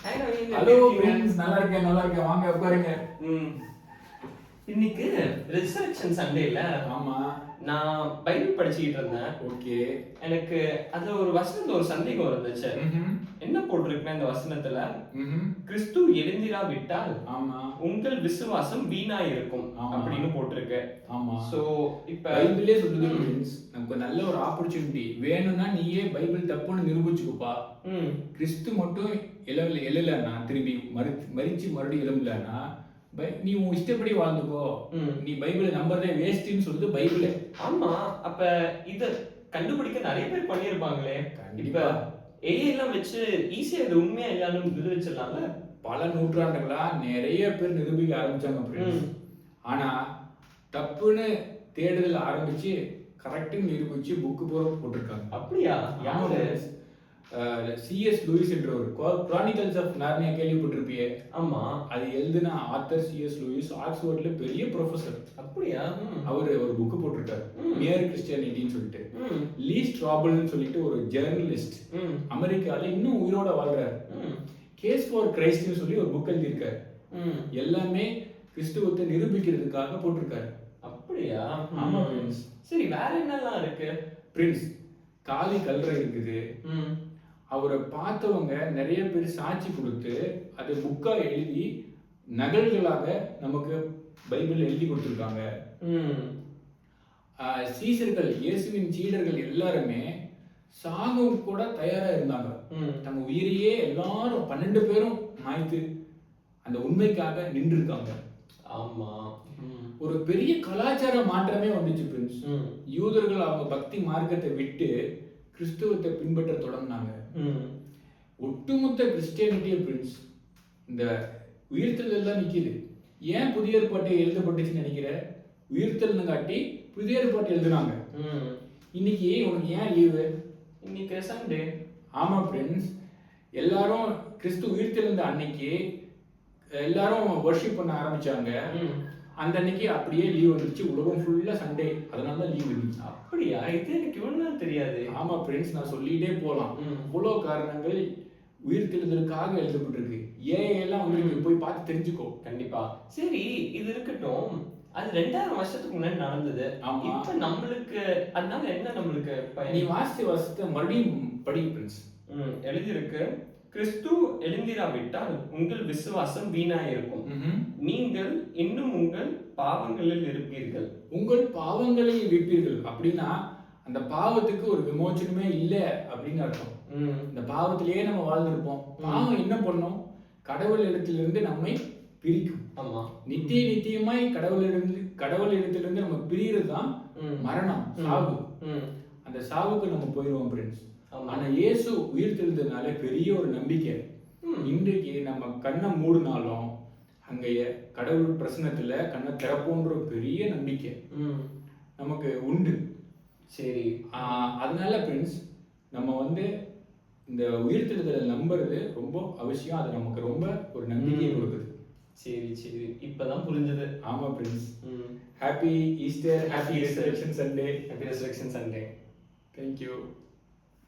Hi Naveen, hello எப்படி இருக்கீங்க? Friends, நல்லா இருக்கேன் நல்லா இருக்கேன், வாங்க உட்காருங்க. ம். இன்னைக்கு ரிசர்வேஷன் சண்டேல ஆமா. நான் பைபிள் படிச்சுக்கிட்டு இருந்தேன். ஓகே. எனக்கு அதுல ஒரு வசனத்துல ஒரு சந்தேகம் இருந்துச்சு. ம்ஹும். என்ன போட்டிருக்குன்னா இந்த வசனத்துல, ம்ஹும். கிறிஸ்து எழுந்திராவிட்டால் ஆமா உங்கள் விசுவாசம் வீணா இருக்கும் ஆமா. அப்படின்னு போட்டிருக்கு. ஆமா. சோ இப்ப பைபிளே சொல்லுது ஃப்ரெண்ட்ஸ், நமக்கு நல்ல ஒரு ஆப்பர்ச்சுனிட்டி வேணும்னா நீயே பைபிள் தப்புன்னு நிரூபிச்சுக்கோப்பா. ம், கிறிஸ்து மட்டும் எழலன்னா திரும்பி மரிச்சு மறுபடியும் எழும்பலன்னா நீ உன் இஷ்டப்படி வாழ்ந்துக்கோ, ம். நீ பைபிளை நம்புறதே வேஸ்ட்னு சொல்லுது பைபிளே. ஆமா. அப்ப இத கண்டுபிடிக்க நிறைய பேர் பண்ணிருப்பாங்களே. இப்ப கண்டிப்பா. ஏஐ எல்லாம் வச்சு ஈஸியா இது உண்மையா இல்லையான்னு நிரூபிச்சிடலாம்ல. பல நூற்றாண்டுகளா நிறைய பேர் நிரூபிக்க ஆரம்பிச்சாங்க friends. ம். ஆனா தப்புன்னு தேடுதல் ஆரம்பிச்சு கரெக்ட்னு நிரூபிச்சு புக்கு பூரா போட்டிருக்காங்க. அப்படியா? யாரு? சிஎஸ் லூயிஸ் என்ற ஒரு குரானிக்கல்ஸ் ஆஃப் நார்னியா கேள்விப்பட்டிருப்பியே. ஆமா. அது எழுதின ஆத்தர் சிஎஸ் லூயிஸ் ஆக்ஸ்போர்ட்ல பெரிய ப்ரொஃபசர். அப்படியா? ம். அவர் ஒரு புக்கு போட்டிருக்காரு, ம். மியர் கிறிஸ்டியானிட்டின்னு சொல்லிட்டு. ம். லீஸ்ட் ராபல்னு சொல்லிட்டு ஒரு ஜெர்னலிஸ்ட் ம். அமெரிக்கால இன்னும் உயிரோட வாழ்றாரு. ம். கேஸ் ஃபார் கிரைஸ்ட்னு சொல்லி ஒரு புக் எழுதியிருக்காரு. ம். எல்லாமே கிறிஸ்துவத்தை நிரூபிக்கிறதுக்காக போட்டிருக்காரு. அப்படியா? ஆமா ம். ஃப்ரெண்ட்ஸ். சரி, வேற என்னெல்லாம் இருக்கு? பிரின்ஸ் காலி கல்றை இருக்குது. ம். அவரை பார்த்தவங்க நிறைய பேர் சாட்சி கொடுத்து அதை புக்கா எழுதி நகல்களாக நமக்கு பைபிள் எழுதி கொடுத்துருக்காங்க. ம். சீசர்கள் இயேசுவின் சீடர்கள் எல்லாருமே சாகும் கூட தயாரா இருந்தாங்க. ம். தங்க உயிரையே எல்லாரும் 12 பேரும் மாய்த்து அந்த உண்மைக்காக நின்றுருக்காங்க. ஆமா. ம். ஒரு பெரிய கலாச்சார மாற்றமே வந்துச்சு பிரின்ஸ். ம். யூதர்கள் அவங்க பக்தி மார்க்கத்தை விட்டு கிறிஸ்துவத்தை பின்பற்ற தொடங்கினாங்க. ம். ஒட்டுமொத்த கிறிஸ்டியானிட்டியே பிரின்ஸ் இந்த உயிர்த்தெழுதல் தான் நிக்குது. ஏன் புதிய ஏற்பாட்டை எழுதப்பட்டுச்சுன்னு நினைக்கிற? உயிர்த்தெழுந்து காட்டி புதிய ஏற்பாட்டை எழுதுனாங்க. ம். இன்னைக்கு உனக்கு ஏன் லீவு? இன்னைக்கு சண்டே. ஆமா ஃப்ரெண்ட்ஸ், எல்லாரும் கிறிஸ்து உயிர்த்தெழுந்த அன்னைக்கு எல்லாரும் வர்ஷிப் பண்ண ஆரம்பிச்சாங்க. ம். அந்த அன்னைக்கு அப்படியே லீவ் வந்துருச்சு, உலகம் ஃபுல்லா சண்டே, அதனால தான் லீவ் இருந்துச்சு. அப்படியா? இது எனக்கு இவ்வளவு தெரியாது. ஆமா ஃப்ரெண்ட்ஸ், நான் சொல்லிட்டே போலாம். ம். இவ்வளோ காரணங்கள் உயிர்த்தெழுதலுக்காக எழுதப்பட்டிருக்கு. எல்லாம் வந்து போய் பார்த்து தெரிஞ்சுக்கோ. கண்டிப்பா. சரி, இது இருக்கட்டும். அது 2000 வருஷத்துக்கு முன்னாடி நடந்தது. ஆமா. இப்ப நம்மளுக்கு அதனால என்ன நம்மளுக்கு பயன்? நீ வாசித்த வருஷத்தை மறுபடியும் படி ஃப்ரெண்ட்ஸ். எழுதியிருக்கு, கிறிஸ்து எழுந்திராவிட்டால் உங்கள் விசுவாசம் வீணாயிருக்கும். நீங்கள் இன்னும் உங்கள் பாவங்களில் இருப்பீர்கள். உங்கள் பாவங்களை விற்பீர்கள் அப்படின்னா அந்த பாவத்துக்கு ஒரு விமோச்சனமே இல்லை அப்படின்னு அர்த்தம். இந்த பாவத்திலேயே நம்ம வாழ்ந்திருப்போம். பாவம் என்ன பண்ணும்? கடவுள் இடத்திலிருந்து நம்மை பிரிக்கும். ஆமா. நித்தியமாய் கடவுள் இடத்திலிருந்து நம்ம பிரியறது தான் மரணம், சாவு. அந்த சாவுக்கு நம்ம போயிடுவோம் ஃப்ரெண்ட்ஸ். ஆனா இயேசு உயிர்த்தெழுந்ததுனால பெரிய ஒரு நம்பிக்கை. இன்றைக்கு நம்ம கண்ணை மூடினாலும் அங்கேய கடவுள் பிரசன்னத்துல கண்ணை திறப்போன்ற ஒரு பெரிய நம்பிக்கை நமக்கு உண்டு. சரி, அதனால ஃப்ரெண்ட்ஸ் நம்ம வந்து இந்த உயிர்த்தெழுதலை நம்புறது ரொம்ப அவசியம். அது நமக்கு ரொம்ப ஒரு நம்பிக்கையை கொடுக்குது. சரி சரி, இப்பதான் புரிஞ்சது. ஆமா friends. Happy Easter, happy resurrection Sunday. Happy resurrection Sunday. Thank you.